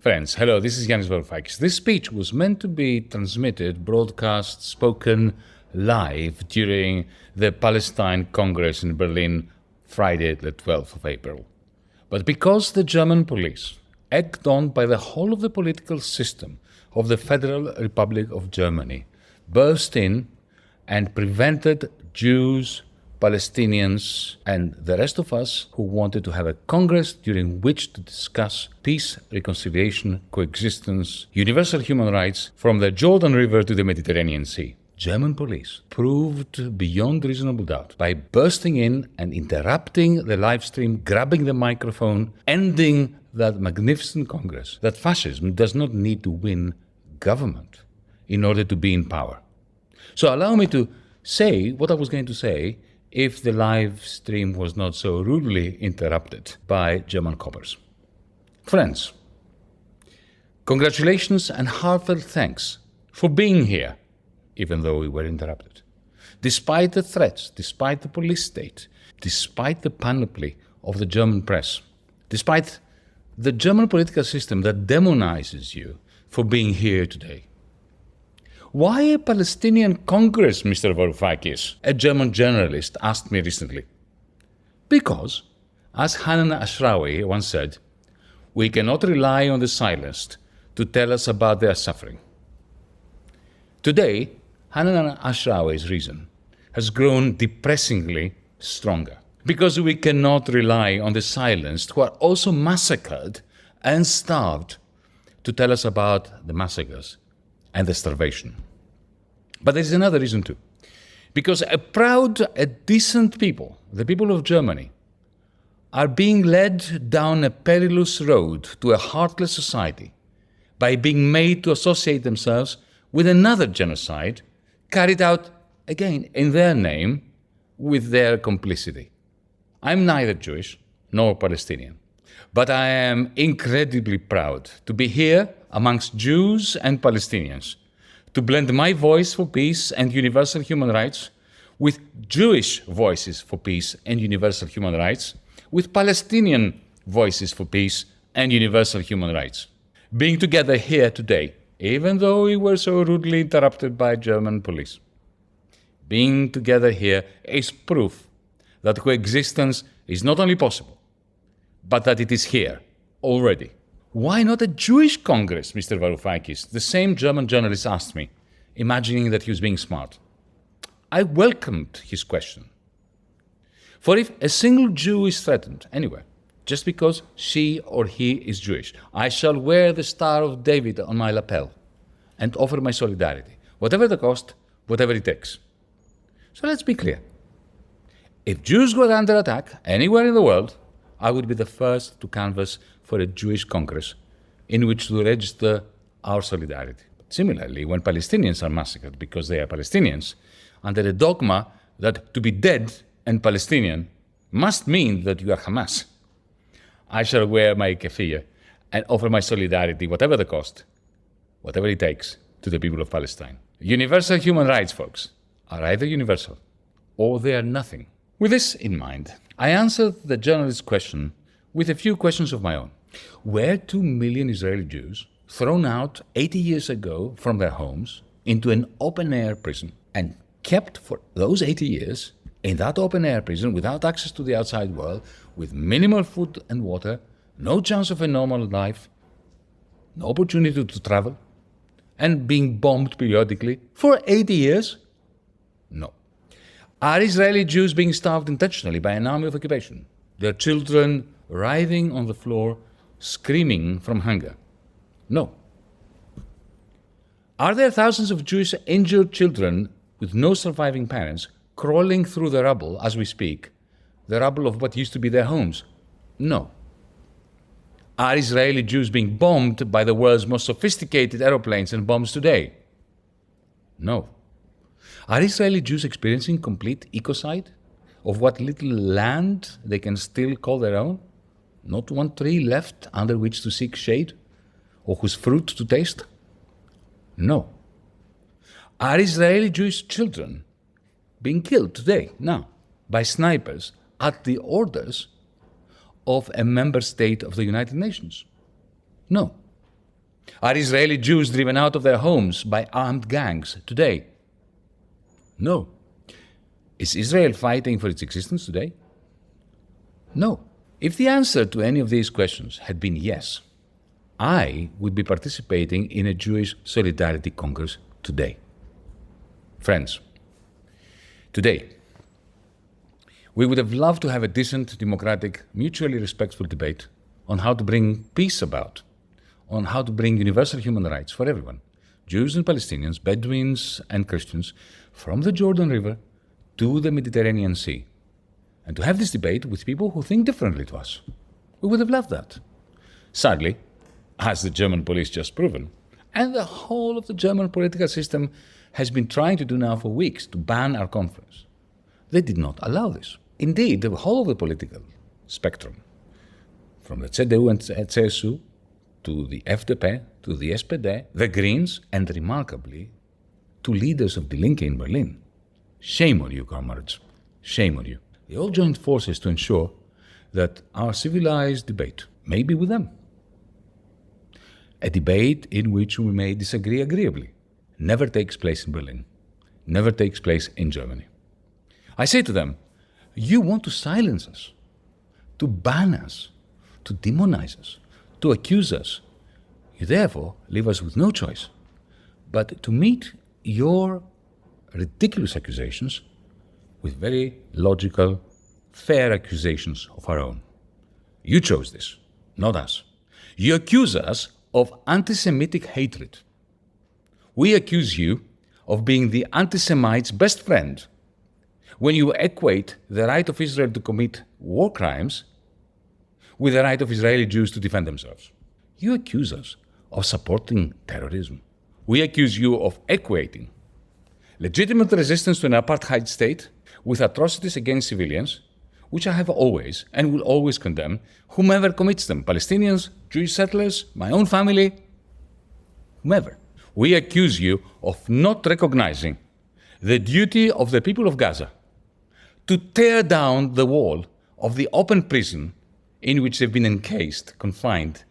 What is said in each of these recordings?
Friends, hello, this is Yanis Varoufakis. This speech was meant to be transmitted, broadcast, spoken live during the Palestine Congress in Berlin, Friday, the 12th of April. But because the German police, egged on by the whole of the political system of the Federal Republic of Germany, burst in and prevented Jews, Palestinians, and the rest of us who wanted to have a Congress during which to discuss peace, reconciliation, coexistence, universal human rights from the Jordan River to the Mediterranean Sea. German police proved beyond reasonable doubt by bursting in and interrupting the live stream, grabbing the microphone, ending that magnificent Congress, that fascism does not need to win government in order to be in power. So allow me to say what I was going to say if the live stream was not so rudely interrupted by German coppers. Friends, congratulations and heartfelt thanks for being here, even though we were interrupted. Despite the threats, despite the police state, despite the panoply of the German press, despite the German political system that demonizes you for being here today. Why a Palestinian Congress, Mr. Varoufakis? A German journalist asked me recently. Because, as Hanan Ashrawi once said, we cannot rely on the silenced to tell us about their suffering. Today, Hanan Ashrawi's reason has grown depressingly stronger. Because we cannot rely on the silenced who are also massacred and starved to tell us about the massacres and the starvation. But there's another reason too. Because a decent people, the people of Germany, are being led down a perilous road to a heartless society by being made to associate themselves with another genocide carried out, again, in their name, with their complicity. I'm neither Jewish nor Palestinian, but I am incredibly proud to be here amongst Jews and Palestinians, to blend my voice for peace and universal human rights with Jewish voices for peace and universal human rights, with Palestinian voices for peace and universal human rights. Being together here today, even though we were so rudely interrupted by German police, being together here is proof that coexistence is not only possible, but that it is here already. Why not a Jewish Congress, Mr. Varoufakis? The same German journalist asked me, imagining that he was being smart. I welcomed his question. For if a single Jew is threatened anywhere, just because she or he is Jewish, I shall wear the Star of David on my lapel and offer my solidarity, whatever the cost, whatever it takes. So let's be clear. If Jews were under attack anywhere in the world, I would be the first to canvass for a Jewish Congress in which to register our solidarity. But similarly, when Palestinians are massacred because they are Palestinians, under the dogma that to be dead and Palestinian must mean that you are Hamas, I shall wear my keffiyeh and offer my solidarity, whatever the cost, whatever it takes, to the people of Palestine. Universal human rights, folks, are either universal or they are nothing. With this in mind, I answered the journalist's question with a few questions of my own. Were 2 million Israeli Jews thrown out 80 years ago from their homes into an open-air prison and kept for those 80 years in that open-air prison without access to the outside world, with minimal food and water, no chance of a normal life, no opportunity to travel, and being bombed periodically for 80 years? No. Are Israeli Jews being starved intentionally by an army of occupation? Their children writhing on the floor, screaming from hunger? No. Are there thousands of Jewish injured children with no surviving parents crawling through the rubble as we speak, the rubble of what used to be their homes? No. Are Israeli Jews being bombed by the world's most sophisticated aeroplanes and bombs today? No. Are Israeli Jews experiencing complete ecocide of what little land they can still call their own? Not one tree left under which to seek shade, or whose fruit to taste? No. Are Israeli Jewish children being killed today, now, by snipers at the orders of a member state of the United Nations? No. Are Israeli Jews driven out of their homes by armed gangs today? No. Is Israel fighting for its existence today? No. If the answer to any of these questions had been yes, I would be participating in a Jewish Solidarity Congress today. Friends, today, we would have loved to have a decent, democratic, mutually respectful debate on how to bring peace about, on how to bring universal human rights for everyone, Jews and Palestinians, Bedouins and Christians, from the Jordan River to the Mediterranean Sea, and to have this debate with people who think differently to us. We would have loved that. Sadly, as the German police just proven, and the whole of the German political system has been trying to do now for weeks to ban our conference, they did not allow this. Indeed, the whole of the political spectrum, from the CDU and CSU to the FDP, to the SPD, the Greens, and remarkably, to leaders of Die Linke in Berlin. Shame on you, comrades. Shame on you. They all joined forces to ensure that our civilized debate may be with them. A debate in which we may disagree agreeably never takes place in Berlin, never takes place in Germany. I say to them, you want to silence us, to ban us, to demonize us, to accuse us. You therefore leave us with no choice but to meet your ridiculous accusations with very logical, fair accusations of our own. You chose this, not us. You accuse us of anti-Semitic hatred. We accuse you of being the anti-Semite's best friend when you equate the right of Israel to commit war crimes with the right of Israeli Jews to defend themselves. You accuse us of supporting terrorism. We accuse you of equating legitimate resistance to an apartheid state with atrocities against civilians, which I have always and will always condemn, whomever commits them, Palestinians, Jewish settlers, my own family, whomever. We accuse you of not recognizing the duty of the people of Gaza to tear down the wall of the open prison in which they've been encased, confined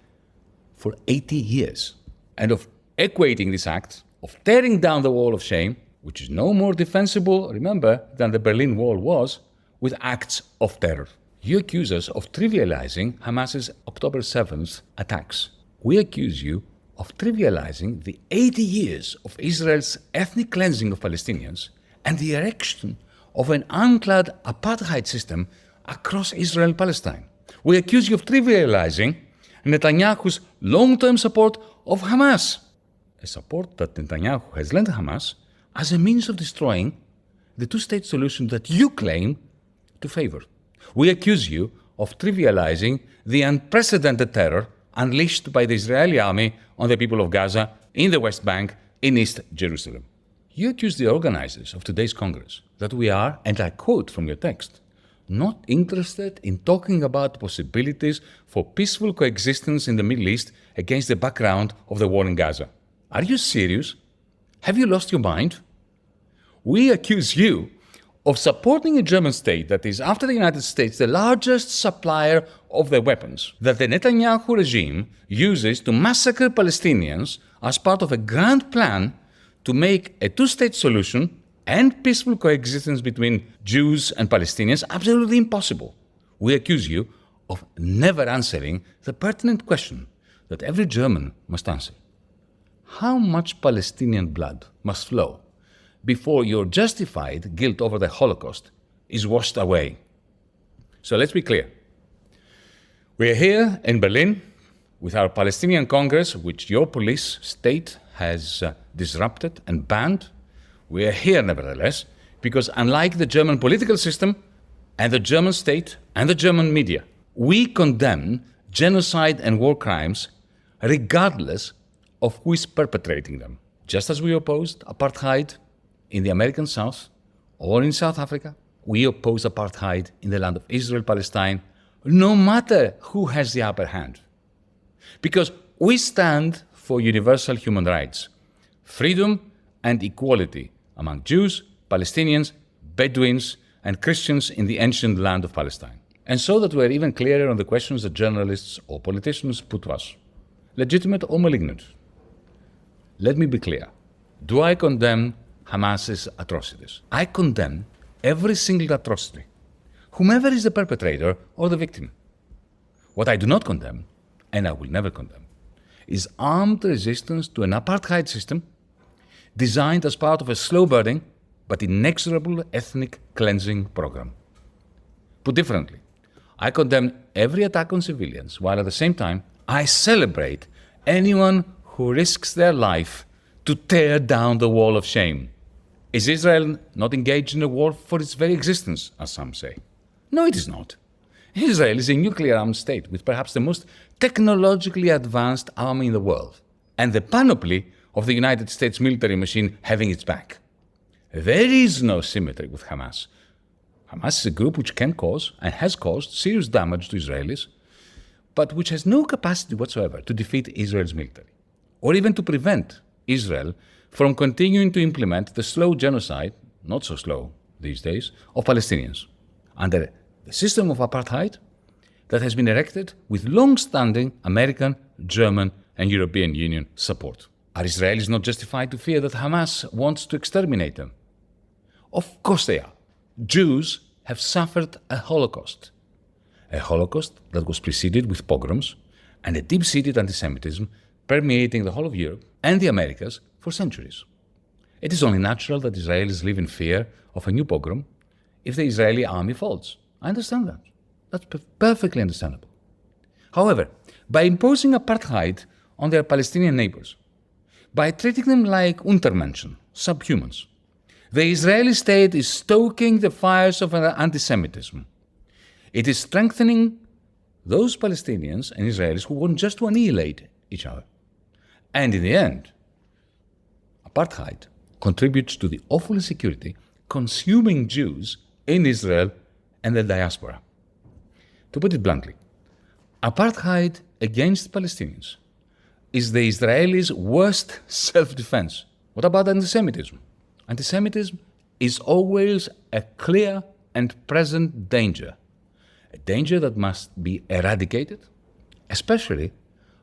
for 80 years, and of equating this act of tearing down the wall of shame, which is no more defensible, remember, than the Berlin Wall was, with acts of terror. You accuse us of trivializing Hamas's October 7th attacks. We accuse you of trivializing the 80 years of Israel's ethnic cleansing of Palestinians and the erection of an unclad apartheid system across Israel and Palestine. We accuse you of trivializing Netanyahu's long-term support of Hamas, a support that Netanyahu has lent Hamas as a means of destroying the two-state solution that you claim to favor. We accuse you of trivializing the unprecedented terror unleashed by the Israeli army on the people of Gaza, in the West Bank, in East Jerusalem. You accuse the organizers of today's Congress that we are, and I quote from your text, not interested in talking about possibilities for peaceful coexistence in the Middle East against the background of the war in Gaza. Are you serious? Have you lost your mind? We accuse you of supporting a German state that is, after the United States, the largest supplier of the weapons that the Netanyahu regime uses to massacre Palestinians as part of a grand plan to make a two-state solution and peaceful coexistence between Jews and Palestinians absolutely impossible. We accuse you of never answering the pertinent question that every German must answer. How much Palestinian blood must flow before your justified guilt over the Holocaust is washed away? So let's be clear. We're here in Berlin with our Palestinian Congress, which your police state has disrupted and banned. We're here, nevertheless, because unlike the German political system and the German state and the German media, we condemn genocide and war crimes regardless of who is perpetrating them. Just as we opposed apartheid in the American South or in South Africa, we oppose apartheid in the land of Israel, Palestine, no matter who has the upper hand. Because we stand for universal human rights, freedom and equality among Jews, Palestinians, Bedouins, and Christians in the ancient land of Palestine. And so that we're even clearer on the questions that journalists or politicians put to us, legitimate or malignant. Let me be clear. Do I condemn Hamas's atrocities? I condemn every single atrocity, whomever is the perpetrator or the victim. What I do not condemn, and I will never condemn, is armed resistance to an apartheid system designed as part of a slow-burning but inexorable ethnic cleansing program. Put differently, I condemn every attack on civilians, while at the same time, I celebrate anyone who risks their life to tear down the wall of shame. Is Israel not engaged in a war for its very existence, as some say? No, it is not. Israel is a nuclear-armed state with perhaps the most technologically advanced army in the world, and the panoply of the United States military machine having its back. There is no symmetry with Hamas. Hamas is a group which can cause and has caused serious damage to Israelis, but which has no capacity whatsoever to defeat Israel's military, or even to prevent Israel from continuing to implement the slow genocide, not so slow these days, of Palestinians, under the system of apartheid that has been erected with long-standing American, German, and European Union support. Are Israelis not justified to fear that Hamas wants to exterminate them? Of course they are. Jews have suffered a Holocaust that was preceded with pogroms and a deep-seated anti-Semitism permeating the whole of Europe and the Americas for centuries. It is only natural that Israelis live in fear of a new pogrom if the Israeli army falls. I understand that. That's perfectly understandable. However, by imposing apartheid on their Palestinian neighbors, by treating them like Untermenschen, subhumans, the Israeli state is stoking the fires of anti-Semitism. It is strengthening those Palestinians and Israelis who want just to annihilate each other. And in the end, apartheid contributes to the awful insecurity consuming Jews in Israel and the diaspora. To put it bluntly, apartheid against Palestinians is the Israelis' worst self-defense. What about anti-Semitism? Anti-Semitism is always a clear and present danger, a danger that must be eradicated, especially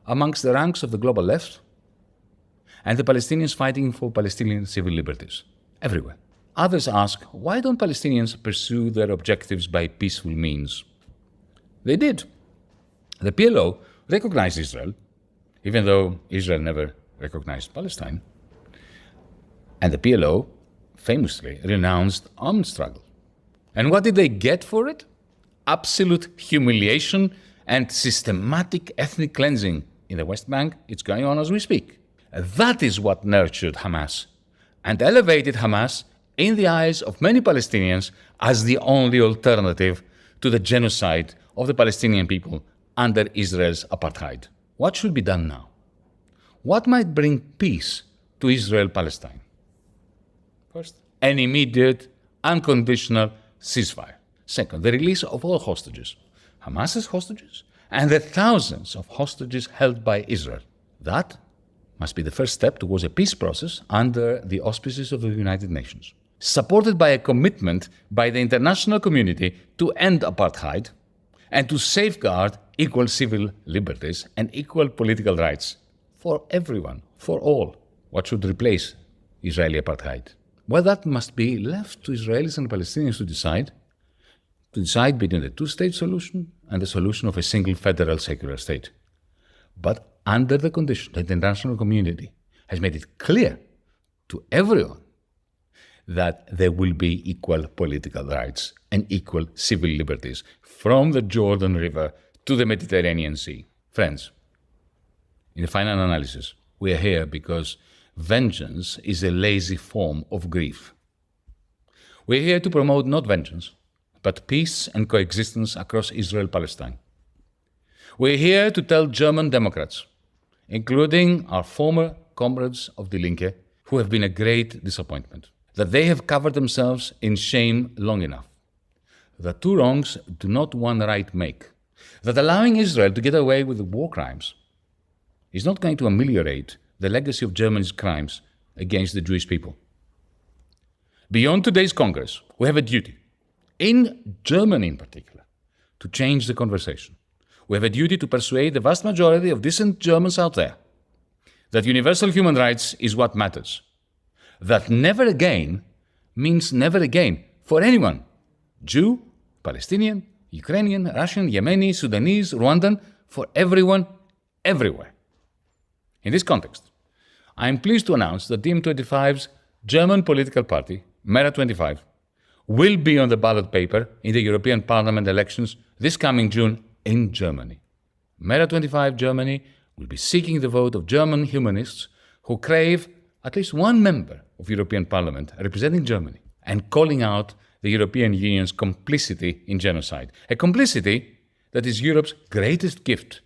amongst the ranks of the global left and the Palestinians fighting for Palestinian civil liberties, everywhere. Others ask, why don't Palestinians pursue their objectives by peaceful means? They did. The PLO recognized Israel, even though Israel never recognized Palestine. And the PLO famously renounced armed struggle. And what did they get for it? Absolute humiliation and systematic ethnic cleansing in the West Bank. It's going on as we speak. That is what nurtured Hamas and elevated Hamas in the eyes of many Palestinians as the only alternative to the genocide of the Palestinian people under Israel's apartheid. What should be done now? What might bring peace to Israel-Palestine? First, an immediate, unconditional ceasefire. Second, the release of all hostages, Hamas's hostages, and the thousands of hostages held by Israel. That must be the first step towards a peace process under the auspices of the United Nations, supported by a commitment by the international community to end apartheid and to safeguard equal civil liberties and equal political rights for everyone, for all. What should replace Israeli apartheid? Well, that must be left to Israelis and Palestinians to decide between the two-state solution and the solution of a single federal secular state. But under the condition that the international community has made it clear to everyone that there will be equal political rights and equal civil liberties from the Jordan River to the Mediterranean Sea. Friends, in the final analysis, we are here because vengeance is a lazy form of grief. We're here to promote not vengeance, but peace and coexistence across Israel-Palestine. We're here to tell German Democrats, including our former comrades of Die Linke, who have been a great disappointment, that they have covered themselves in shame long enough, that two wrongs do not one right make, that allowing Israel to get away with the war crimes is not going to ameliorate the legacy of Germany's crimes against the Jewish people. Beyond today's Congress, we have a duty, in Germany in particular, to change the conversation. We have a duty to persuade the vast majority of decent Germans out there that universal human rights is what matters, that never again means never again for anyone, Jew, Palestinian, Ukrainian, Russian, Yemeni, Sudanese, Rwandan, for everyone, everywhere. In this context, I am pleased to announce that DiEM25's German political party, Mera25, will be on the ballot paper in the European Parliament elections this coming June in Germany. Mera25 Germany will be seeking the vote of German humanists who crave at least one member of European Parliament representing Germany and calling out the European Union's complicity in genocide, a complicity that is Europe's greatest gift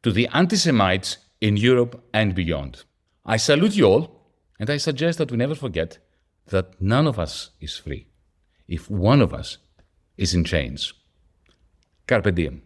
to the anti-Semites in Europe and beyond. I salute you all, and I suggest that we never forget that none of us is free if one of us is in chains. Carpe diem.